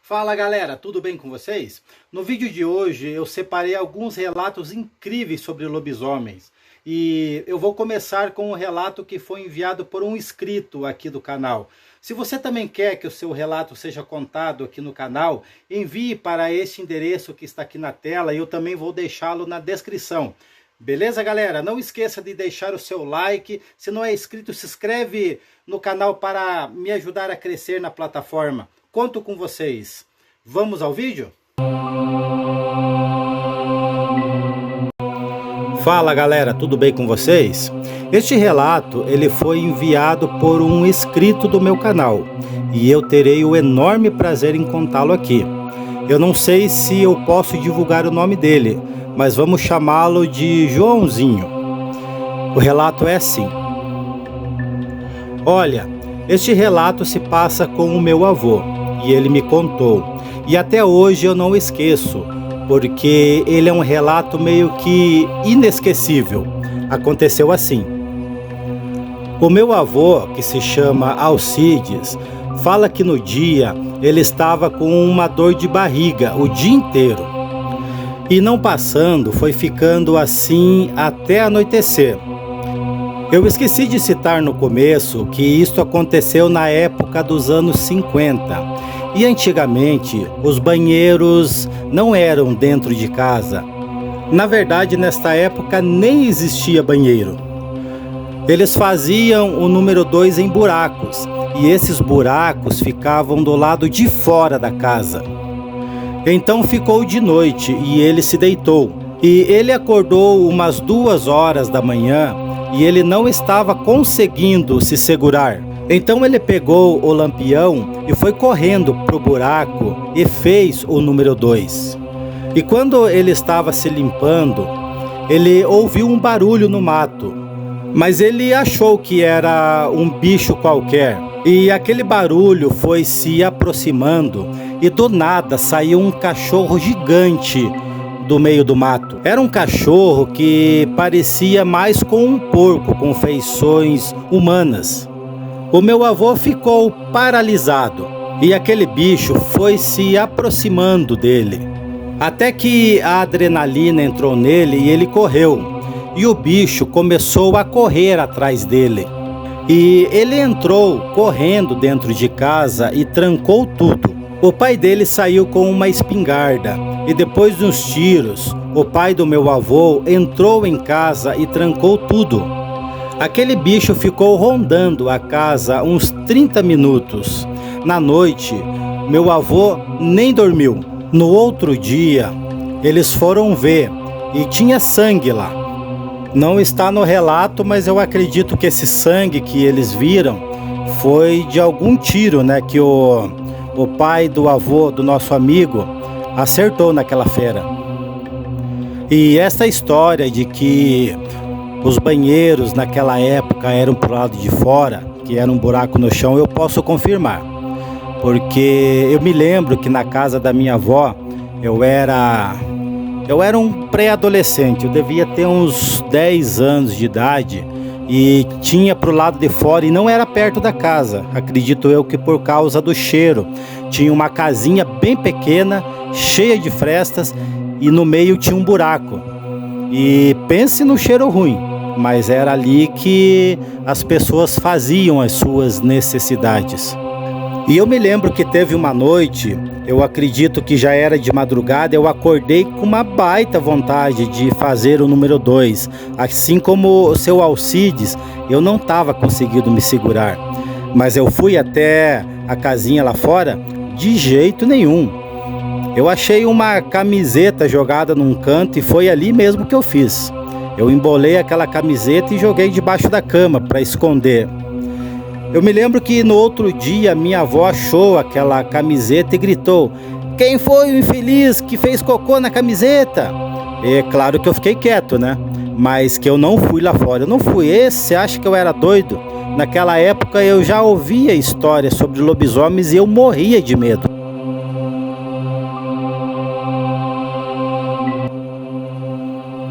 Fala galera, tudo bem com vocês? No vídeo de hoje eu separei alguns relatos incríveis sobre lobisomens. E eu vou começar com um relato que foi enviado por um inscrito aqui do canal. Se você também quer que o seu relato seja contado aqui no canal, envie para este endereço que está aqui na tela e eu também vou deixá-lo na descrição. Beleza, galera? Não esqueça de deixar o seu like. Se não é inscrito, se inscreve no canal para me ajudar a crescer na plataforma. Conto com vocês. Vamos ao vídeo? Fala galera, tudo bem com vocês? Este relato ele foi enviado por um inscrito do meu canal e eu terei o enorme prazer em contá-lo aqui. Eu não sei se eu posso divulgar o nome dele, mas vamos chamá-lo de Joãozinho. O relato é assim. Olha, este relato se passa com o meu avô e ele me contou. E até hoje eu não esqueço, porque ele é um relato meio que inesquecível. Aconteceu assim. O meu avô, que se chama Alcides, fala que no dia ele estava com uma dor de barriga o dia inteiro. E não passando, foi ficando assim até anoitecer. Eu esqueci de citar no começo que isto aconteceu na época dos anos 50. E antigamente, os banheiros não eram dentro de casa. Na verdade, nesta época nem existia banheiro. Eles faziam o número 2 em buracos, e esses buracos ficavam do lado de fora da casa. Então ficou de noite e ele se deitou. E ele acordou umas 2 horas da manhã e ele não estava conseguindo se segurar. Então ele pegou o lampião e foi correndo para o buraco e fez o número 2. E quando ele estava se limpando, ele ouviu um barulho no mato. Mas ele achou que era um bicho qualquer. E aquele barulho foi se aproximando e do nada saiu um cachorro gigante do meio do mato. Era um cachorro que parecia mais com um porco com feições humanas. O meu avô ficou paralisado e aquele bicho foi se aproximando dele. Até que a adrenalina entrou nele e ele correu. E o bicho começou a correr atrás dele. E ele entrou correndo dentro de casa e trancou tudo. O pai dele saiu com uma espingarda. E depois de uns tiros, o pai do meu avô entrou em casa e trancou tudo. Aquele bicho ficou rondando a casa uns 30 minutos. Na noite, meu avô nem dormiu. No outro dia, eles foram ver e tinha sangue lá. Não está no relato, mas eu acredito que esse sangue que eles viram foi de algum tiro, né, que o pai do avô do nosso amigo acertou naquela fera. E essa história de que os banheiros naquela época eram pro lado de fora, que era um buraco no chão, eu posso confirmar. Porque eu me lembro que na casa da minha avó, eu era um pré-adolescente, eu devia ter uns 10 anos de idade e tinha pro lado de fora e não era perto da casa. Acredito eu que por causa do cheiro. Tinha uma casinha bem pequena, cheia de frestas e no meio tinha um buraco. E pense no cheiro ruim, mas era ali que as pessoas faziam as suas necessidades. E eu me lembro que teve uma noite, eu acredito que já era de madrugada, eu acordei com uma baita vontade de fazer o número 2. Assim como o seu Alcides, eu não estava conseguindo me segurar. Mas eu fui até a casinha lá fora, de jeito nenhum. Eu achei uma camiseta jogada num canto e foi ali mesmo que eu fiz. Eu embolei aquela camiseta e joguei debaixo da cama para esconder. Eu me lembro que no outro dia minha avó achou aquela camiseta e gritou: "Quem foi o infeliz que fez cocô na camiseta?" É claro que eu fiquei quieto, né? Mas que eu não fui lá fora. Eu não fui. Você acha que eu era doido? Naquela época eu já ouvia histórias sobre lobisomens e eu morria de medo.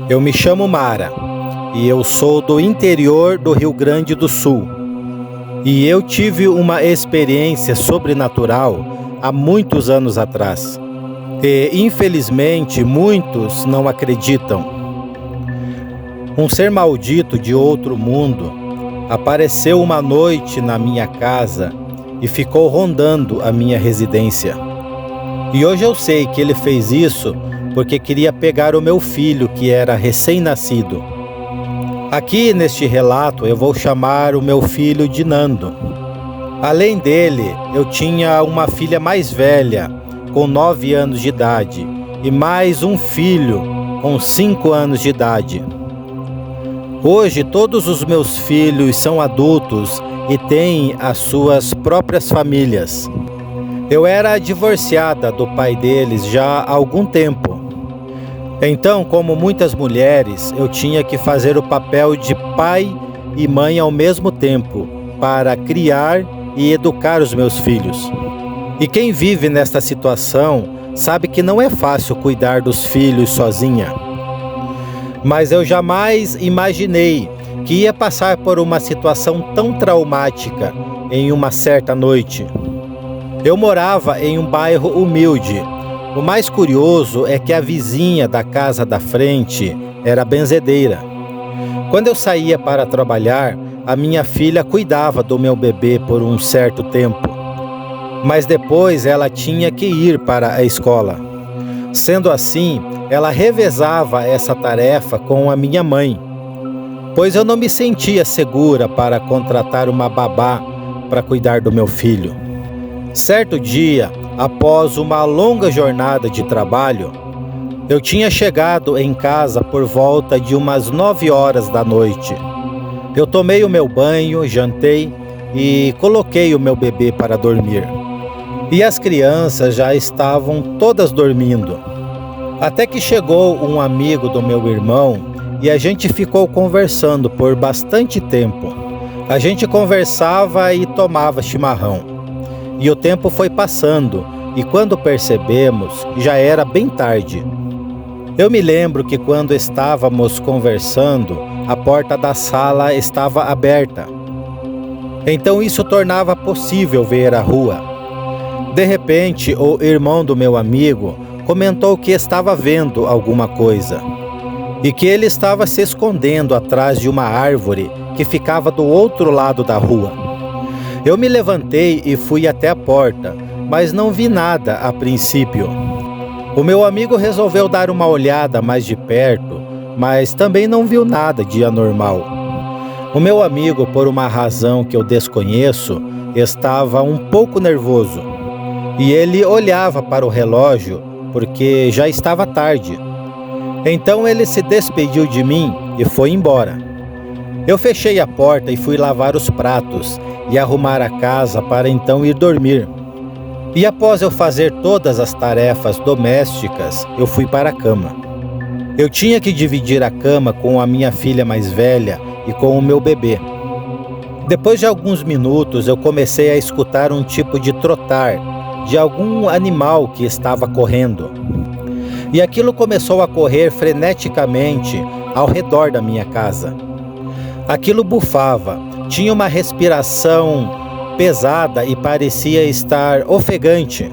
Eu me chamo Mara e eu sou do interior do Rio Grande do Sul. E eu tive uma experiência sobrenatural há muitos anos atrás. E, infelizmente, muitos não acreditam. Um ser maldito de outro mundo apareceu uma noite na minha casa e ficou rondando a minha residência. E hoje eu sei que ele fez isso porque queria pegar o meu filho, que era recém-nascido. Aqui neste relato eu vou chamar o meu filho de Nando. Além dele, eu tinha uma filha mais velha, com 9 anos de idade, e mais um filho com 5 anos de idade. Hoje todos os meus filhos são adultos e têm as suas próprias famílias. Eu era divorciada do pai deles já há algum tempo. Então, como muitas mulheres, eu tinha que fazer o papel de pai e mãe ao mesmo tempo, para criar e educar os meus filhos. E quem vive nesta situação sabe que não é fácil cuidar dos filhos sozinha. Mas eu jamais imaginei que ia passar por uma situação tão traumática em uma certa noite. Eu morava em um bairro humilde. O mais curioso é que a vizinha da casa da frente era benzedeira. Quando eu saía para trabalhar, a minha filha cuidava do meu bebê por um certo tempo. Mas depois ela tinha que ir para a escola. Sendo assim, ela revezava essa tarefa com a minha mãe, pois eu não me sentia segura para contratar uma babá para cuidar do meu filho. Certo dia, após uma longa jornada de trabalho, eu tinha chegado em casa por volta de umas 9 horas da noite. Eu tomei o meu banho, jantei e coloquei o meu bebê para dormir. E as crianças já estavam todas dormindo. Até que chegou um amigo do meu irmão e a gente ficou conversando por bastante tempo. A gente conversava e tomava chimarrão. E o tempo foi passando, e quando percebemos, já era bem tarde. Eu me lembro que quando estávamos conversando, a porta da sala estava aberta. Então isso tornava possível ver a rua. De repente, o irmão do meu amigo comentou que estava vendo alguma coisa, e que ele estava se escondendo atrás de uma árvore que ficava do outro lado da rua. Eu me levantei e fui até a porta, mas não vi nada a princípio. O meu amigo resolveu dar uma olhada mais de perto, mas também não viu nada de anormal. O meu amigo, por uma razão que eu desconheço, estava um pouco nervoso. E ele olhava para o relógio, porque já estava tarde. Então ele se despediu de mim e foi embora. Eu fechei a porta e fui lavar os pratos e arrumar a casa para então ir dormir. E após eu fazer todas as tarefas domésticas, eu fui para a cama. Eu tinha que dividir a cama com a minha filha mais velha e com o meu bebê. Depois de alguns minutos, eu comecei a escutar um tipo de trotar de algum animal que estava correndo. E aquilo começou a correr freneticamente ao redor da minha casa. Aquilo bufava, tinha uma respiração pesada e parecia estar ofegante.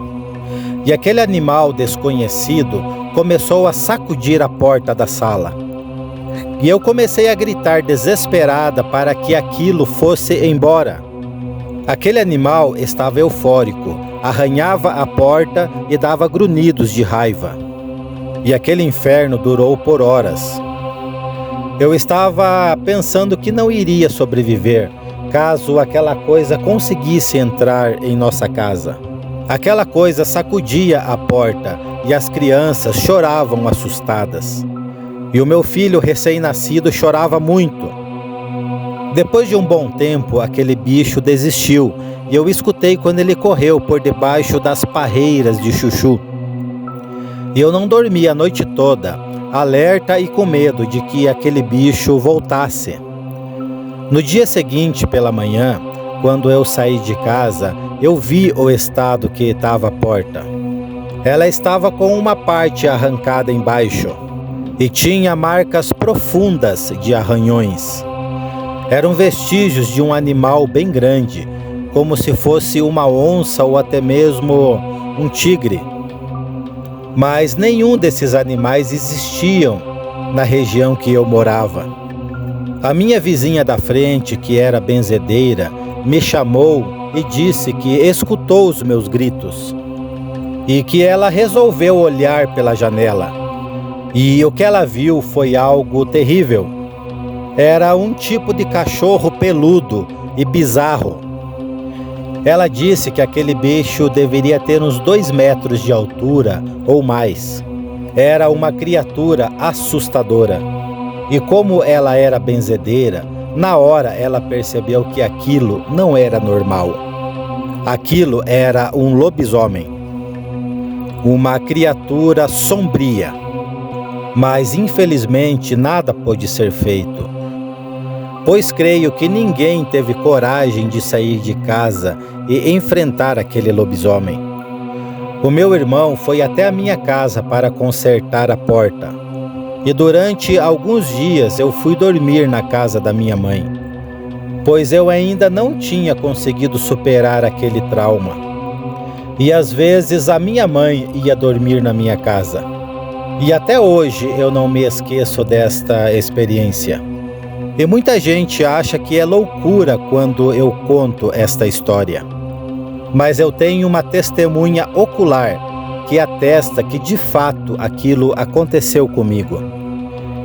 E aquele animal desconhecido começou a sacudir a porta da sala. E eu comecei a gritar desesperada para que aquilo fosse embora. Aquele animal estava eufórico, arranhava a porta e dava grunhidos de raiva. E aquele inferno durou por horas. Eu estava pensando que não iria sobreviver caso aquela coisa conseguisse entrar em nossa casa. Aquela coisa sacudia a porta e as crianças choravam assustadas. E o meu filho recém-nascido chorava muito. Depois de um bom tempo, aquele bicho desistiu e eu escutei quando ele correu por debaixo das parreiras de chuchu. E eu não dormi a noite toda, alerta e com medo de que aquele bicho voltasse. No dia seguinte, pela manhã, quando eu saí de casa, eu vi o estado que estava a porta. Ela estava com uma parte arrancada embaixo e tinha marcas profundas de arranhões. Eram vestígios de um animal bem grande, como se fosse uma onça ou até mesmo um tigre. Mas nenhum desses animais existiam na região que eu morava. A minha vizinha da frente, que era benzedeira, me chamou e disse que escutou os meus gritos e que ela resolveu olhar pela janela. E o que ela viu foi algo terrível. Era um tipo de cachorro peludo e bizarro. Ela disse que aquele bicho deveria ter uns 2 metros de altura ou mais. Era uma criatura assustadora. E como ela era benzedeira, na hora ela percebeu que aquilo não era normal. Aquilo era um lobisomem. Uma criatura sombria. Mas infelizmente nada pôde ser feito, pois creio que ninguém teve coragem de sair de casa e enfrentar aquele lobisomem. O meu irmão foi até a minha casa para consertar a porta, e durante alguns dias eu fui dormir na casa da minha mãe, pois eu ainda não tinha conseguido superar aquele trauma. E às vezes a minha mãe ia dormir na minha casa. E até hoje eu não me esqueço desta experiência. E muita gente acha que é loucura quando eu conto esta história. Mas eu tenho uma testemunha ocular que atesta que de fato aquilo aconteceu comigo.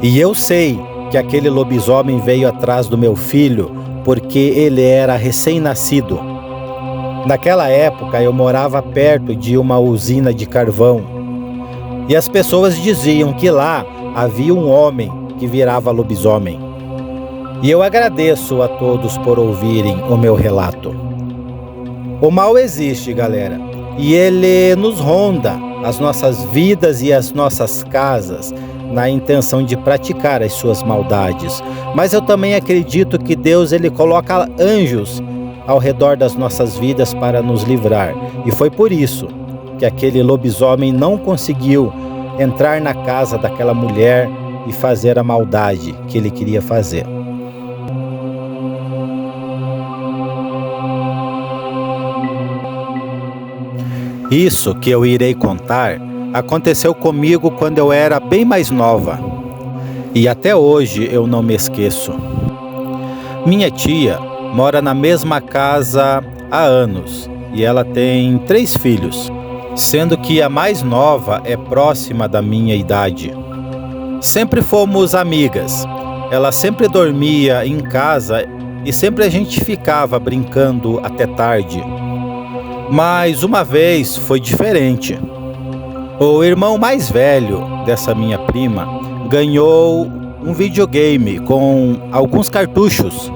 E eu sei que aquele lobisomem veio atrás do meu filho porque ele era recém-nascido. Naquela época eu morava perto de uma usina de carvão. E as pessoas diziam que lá havia um homem que virava lobisomem. E eu agradeço a todos por ouvirem o meu relato. O mal existe, galera, e ele nos ronda as nossas vidas e as nossas casas na intenção de praticar as suas maldades. Mas eu também acredito que Deus ele coloca anjos ao redor das nossas vidas para nos livrar. E foi por isso que aquele lobisomem não conseguiu entrar na casa daquela mulher e fazer a maldade que ele queria fazer. Isso que eu irei contar aconteceu comigo quando eu era bem mais nova. E até hoje eu não me esqueço. Minha tia mora na mesma casa há anos e ela tem 3 filhos, sendo que a mais nova é próxima da minha idade. Sempre fomos amigas. Ela sempre dormia em casa e sempre a gente ficava brincando até tarde. Mas uma vez foi diferente. O irmão mais velho dessa minha prima ganhou um videogame com alguns cartuchos.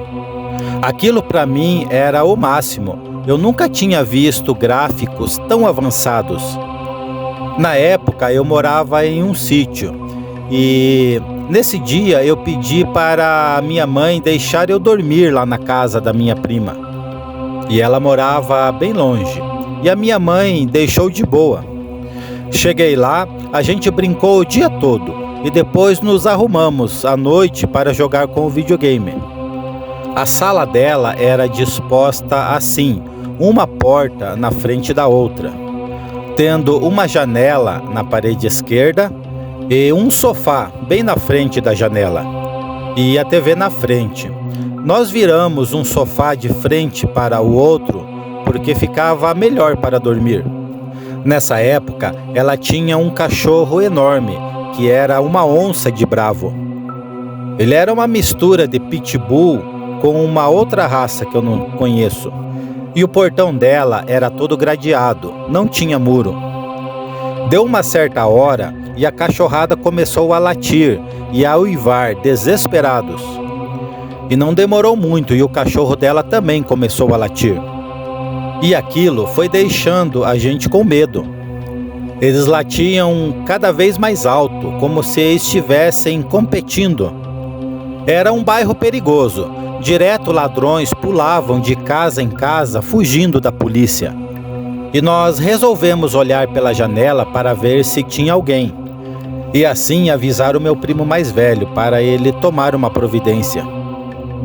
Aquilo para mim era o máximo. Eu nunca tinha visto gráficos tão avançados. Na época eu morava em um sítio e nesse dia eu pedi para minha mãe deixar eu dormir lá na casa da minha prima. E ela morava bem longe e a minha mãe deixou de boa. Cheguei lá, a gente brincou o dia todo e depois nos arrumamos à noite para jogar com o videogame. A sala dela era disposta assim, uma porta na frente da outra, tendo uma janela na parede esquerda e um sofá bem na frente da janela e a TV na frente. Nós viramos um sofá de frente para o outro porque ficava melhor para dormir. Nessa época, ela tinha um cachorro enorme, que era uma onça de bravo. Ele era uma mistura de pitbull com uma outra raça que eu não conheço. E o portão dela era todo gradeado, não tinha muro. Deu uma certa hora e a cachorrada começou a latir e a uivar desesperados. E não demorou muito e o cachorro dela também começou a latir. E aquilo foi deixando a gente com medo. Eles latiam cada vez mais alto, como se estivessem competindo. Era um bairro perigoso. Direto ladrões pulavam de casa em casa, fugindo da polícia. E nós resolvemos olhar pela janela para ver se tinha alguém. E assim avisar o meu primo mais velho para ele tomar uma providência.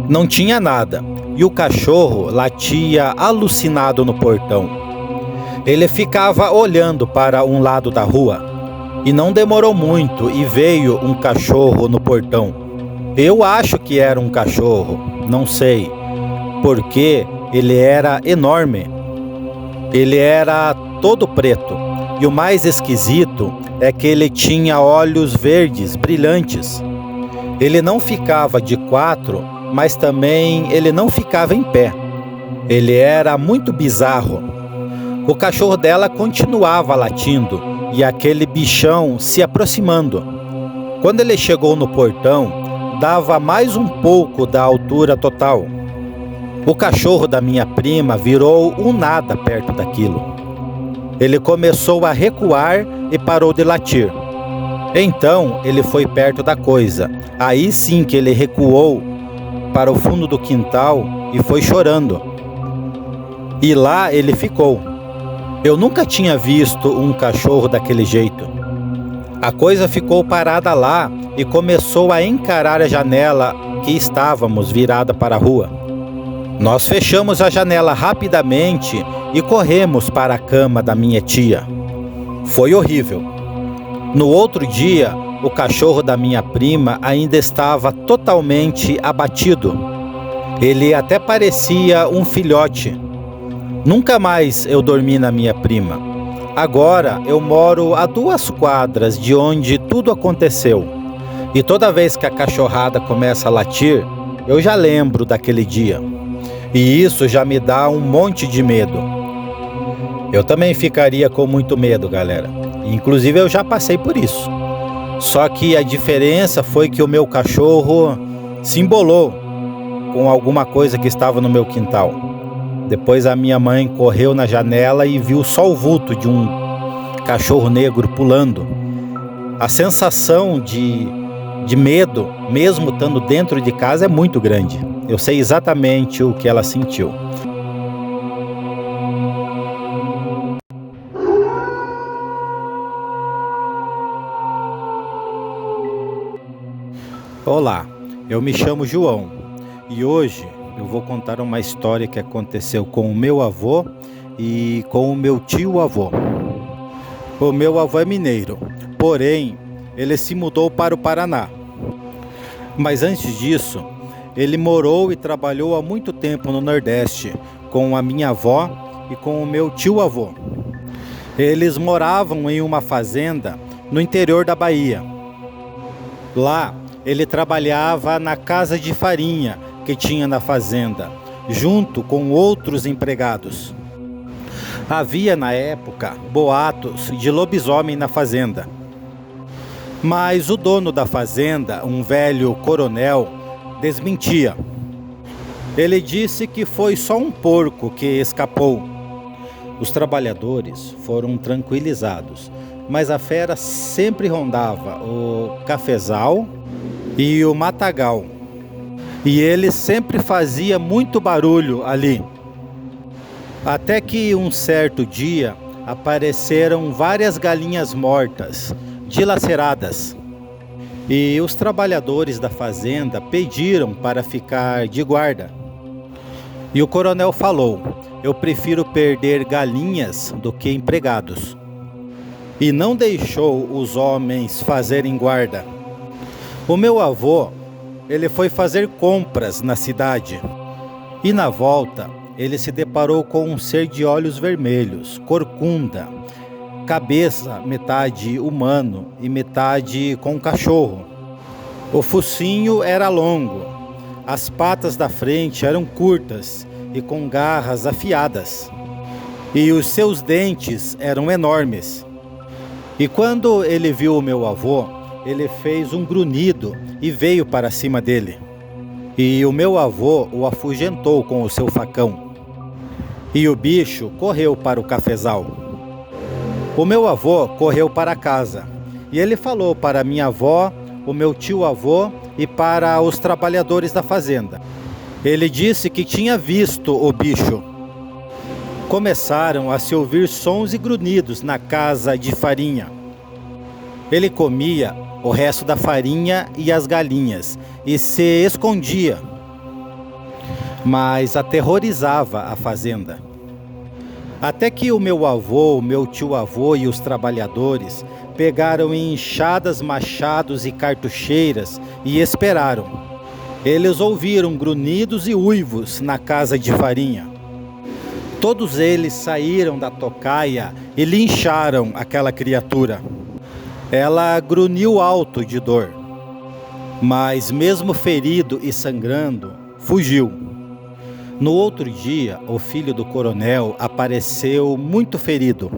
Não tinha nada, e o cachorro latia alucinado no portão. Ele ficava olhando para um lado da rua e não demorou muito e veio um cachorro no portão. Eu acho que era um cachorro, não sei, porque ele era enorme. Ele era todo preto e o mais esquisito é que ele tinha olhos verdes brilhantes. Ele não ficava de quatro, mas também ele não ficava em pé. Ele era muito bizarro. O cachorro dela continuava latindo e aquele bichão se aproximando. Quando ele chegou no portão, dava mais um pouco da altura total. O cachorro da minha prima virou um nada perto daquilo. Ele começou a recuar e parou de latir. Então ele foi perto da coisa. Aí sim que ele recuou para o fundo do quintal e foi chorando. E lá ele ficou. Eu nunca tinha visto um cachorro daquele jeito. A coisa ficou parada lá e começou a encarar a janela que estávamos virada para a rua. Nós fechamos a janela rapidamente e corremos para a cama da minha tia. Foi horrível. No outro dia, o cachorro da minha prima ainda estava totalmente abatido. Ele até parecia um filhote. Nunca mais eu dormi na minha prima. Agora eu moro a 2 quadras de onde tudo aconteceu. E toda vez que a cachorrada começa a latir, eu já lembro daquele dia. E isso já me dá um monte de medo. Eu também ficaria com muito medo, galera. Inclusive eu já passei por isso. Só que a diferença foi que o meu cachorro se embolou com alguma coisa que estava no meu quintal. Depois a minha mãe correu na janela e viu só o vulto de um cachorro negro pulando. A sensação de medo, mesmo estando dentro de casa, é muito grande. Eu sei exatamente o que ela sentiu. Olá, eu me chamo João e hoje eu vou contar uma história que aconteceu com o meu avô e com o meu tio-avô. O meu avô é mineiro, porém ele se mudou para o Paraná. Mas antes disso, ele morou e trabalhou há muito tempo no Nordeste com a minha avó e com o meu tio-avô. Eles moravam em uma fazenda no interior da Bahia. Lá, ele trabalhava na casa de farinha que tinha na fazenda, junto com outros empregados. Havia na época boatos de lobisomem na fazenda. Mas o dono da fazenda, um velho coronel, desmentia. Ele disse que foi só um porco que escapou. Os trabalhadores foram tranquilizados, mas a fera sempre rondava o cafezal e o matagal. E ele sempre fazia muito barulho ali. Até que um certo dia apareceram várias galinhas mortas, dilaceradas. E os trabalhadores da fazenda pediram para ficar de guarda. E o coronel falou: eu prefiro perder galinhas do que empregados. E não deixou os homens fazerem guarda. O meu avô, ele foi fazer compras na cidade. E na volta, ele se deparou com um ser de olhos vermelhos, corcunda, cabeça metade humano e metade com cachorro. O focinho era longo, as patas da frente eram curtas e com garras afiadas. E os seus dentes eram enormes. E quando ele viu o meu avô, ele fez um grunhido e veio para cima dele. E o meu avô o afugentou com o seu facão. E o bicho correu para o cafezal. O meu avô correu para casa. E ele falou para minha avó, o meu tio-avô e para os trabalhadores da fazenda. Ele disse que tinha visto o bicho. Começaram a se ouvir sons e grunhidos na casa de farinha. Ele comia o resto da farinha e as galinhas e se escondia, mas aterrorizava a fazenda. Até que o meu avô, o meu tio-avô e os trabalhadores pegaram enxadas, machados e cartucheiras e esperaram. Eles ouviram grunhidos e uivos na casa de farinha. Todos eles saíram da tocaia e lincharam aquela criatura. Ela grunhiu alto de dor, mas mesmo ferido e sangrando, fugiu. No outro dia, o filho do coronel apareceu muito ferido.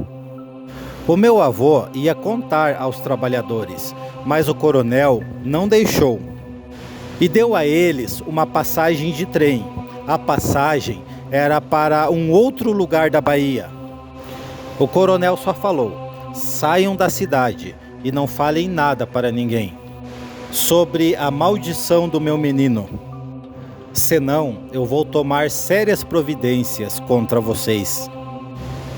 O meu avô ia contar aos trabalhadores, mas o coronel não deixou. E deu a eles uma passagem de trem. A passagem era para um outro lugar da Bahia. O coronel só falou: saiam da cidade e não falem nada para ninguém sobre a maldição do meu menino. Senão eu vou tomar sérias providências contra vocês.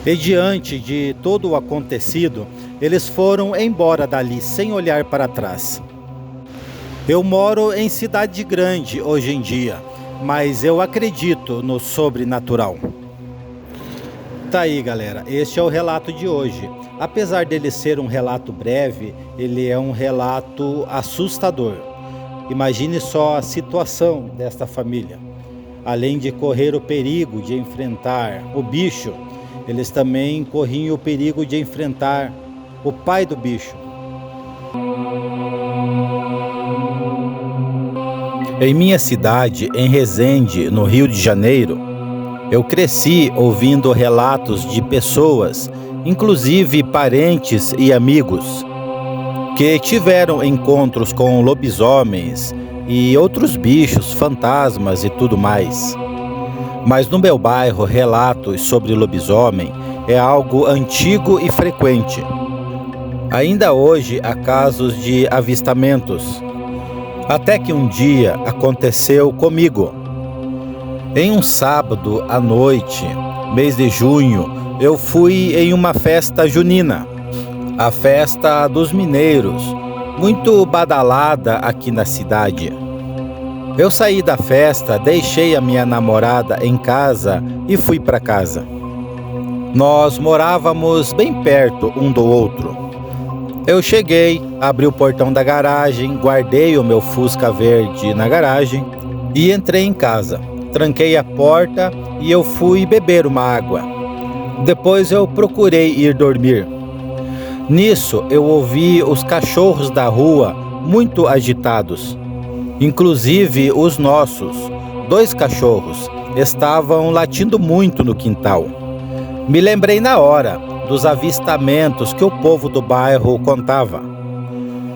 E diante de todo o acontecido, eles foram embora dali sem olhar para trás. Eu moro em cidade grande hoje em dia, mas eu acredito no sobrenatural. Tá aí, galera, este é o relato de hoje. Apesar dele ser um relato breve, ele é um relato assustador. Imagine só a situação desta família. Além de correr o perigo de enfrentar o bicho, eles também corriam o perigo de enfrentar o pai do bicho. Em minha cidade, em Resende, no Rio de Janeiro, eu cresci ouvindo relatos de pessoas, inclusive parentes e amigos, que tiveram encontros com lobisomens e outros bichos, fantasmas e tudo mais. Mas no meu bairro, relatos sobre lobisomem é algo antigo e frequente. Ainda hoje há casos de avistamentos. Até que um dia aconteceu comigo. Em um sábado à noite, mês de junho, eu fui em uma festa junina, a festa dos mineiros, muito badalada aqui na cidade. Eu saí da festa, deixei a minha namorada em casa e fui para casa. Nós morávamos bem perto um do outro. Eu cheguei, abri o portão da garagem, guardei o meu Fusca verde na garagem e entrei em casa. Tranquei a porta e eu fui beber uma água. Depois eu procurei ir dormir. Nisso eu ouvi os cachorros da rua muito agitados. Inclusive os nossos, 2 cachorros, estavam latindo muito no quintal. Me lembrei na hora dos avistamentos que o povo do bairro contava.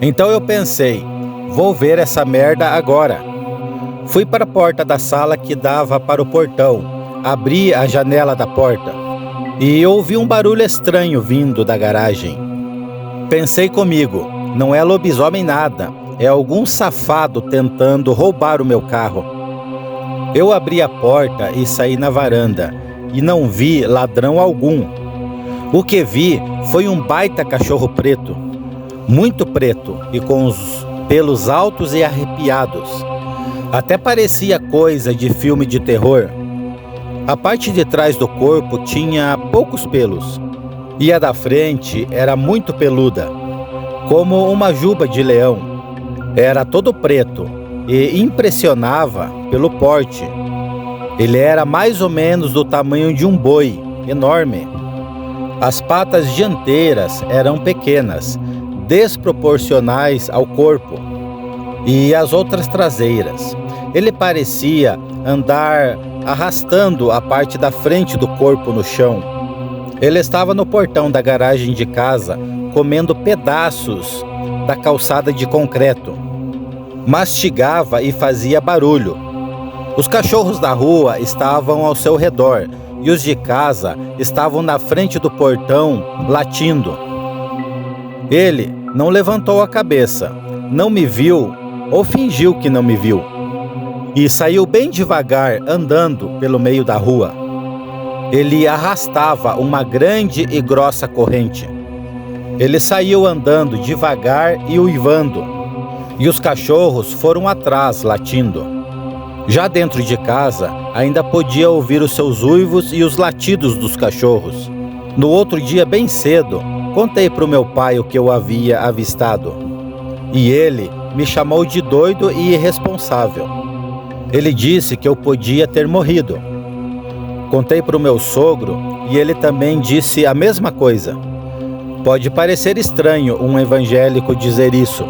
Então eu pensei, vou ver essa merda agora. Fui para a porta da sala que dava para o portão, abri a janela da porta e ouvi um barulho estranho vindo da garagem. Pensei comigo, não é lobisomem nada, é algum safado tentando roubar o meu carro. Eu abri a porta e saí na varanda e não vi ladrão algum. O que vi foi um baita cachorro preto, muito preto e com os pelos altos e arrepiados. Até parecia coisa de filme de terror. A parte de trás do corpo tinha poucos pelos e a da frente era muito peluda, como uma juba de leão. Era todo preto e impressionava pelo porte. Ele era mais ou menos do tamanho de um boi, enorme. As patas dianteiras eram pequenas, desproporcionais ao corpo, e as outras traseiras. Ele parecia andar arrastando a parte da frente do corpo no chão. Ele estava no portão da garagem de casa, comendo pedaços da calçada de concreto. Mastigava e fazia barulho. Os cachorros da rua estavam ao seu redor e os de casa estavam na frente do portão, latindo. Ele não levantou a cabeça, não me viu ou fingiu que não me viu. E saiu bem devagar, andando pelo meio da rua. Ele arrastava uma grande e grossa corrente. Ele saiu andando devagar e uivando. E os cachorros foram atrás, latindo. Já dentro de casa, ainda podia ouvir os seus uivos e os latidos dos cachorros. No outro dia, bem cedo, contei para o meu pai o que eu havia avistado. E ele me chamou de doido e irresponsável. Ele disse que eu podia ter morrido. Contei para o meu sogro e ele também disse a mesma coisa. Pode parecer estranho um evangélico dizer isso,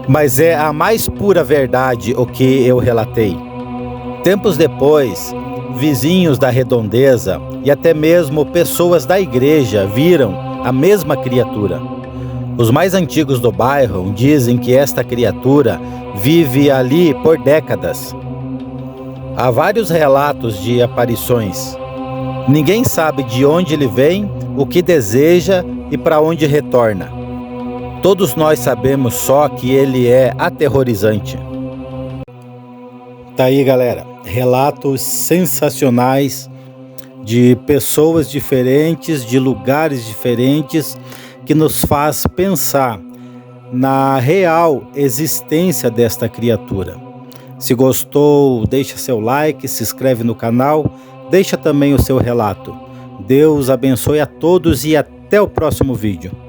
mas é a mais pura verdade o que eu relatei. Tempos depois, vizinhos da redondeza e até mesmo pessoas da igreja viram a mesma criatura. Os mais antigos do bairro dizem que esta criatura vive ali por décadas. Há vários relatos de aparições. Ninguém sabe de onde ele vem, o que deseja e para onde retorna. Todos nós sabemos só que ele é aterrorizante. Tá aí, galera, relatos sensacionais de pessoas diferentes, de lugares diferentes, que nos faz pensar na real existência desta criatura. Se gostou, deixa seu like, se inscreve no canal, deixa também o seu relato. Deus abençoe a todos e até o próximo vídeo.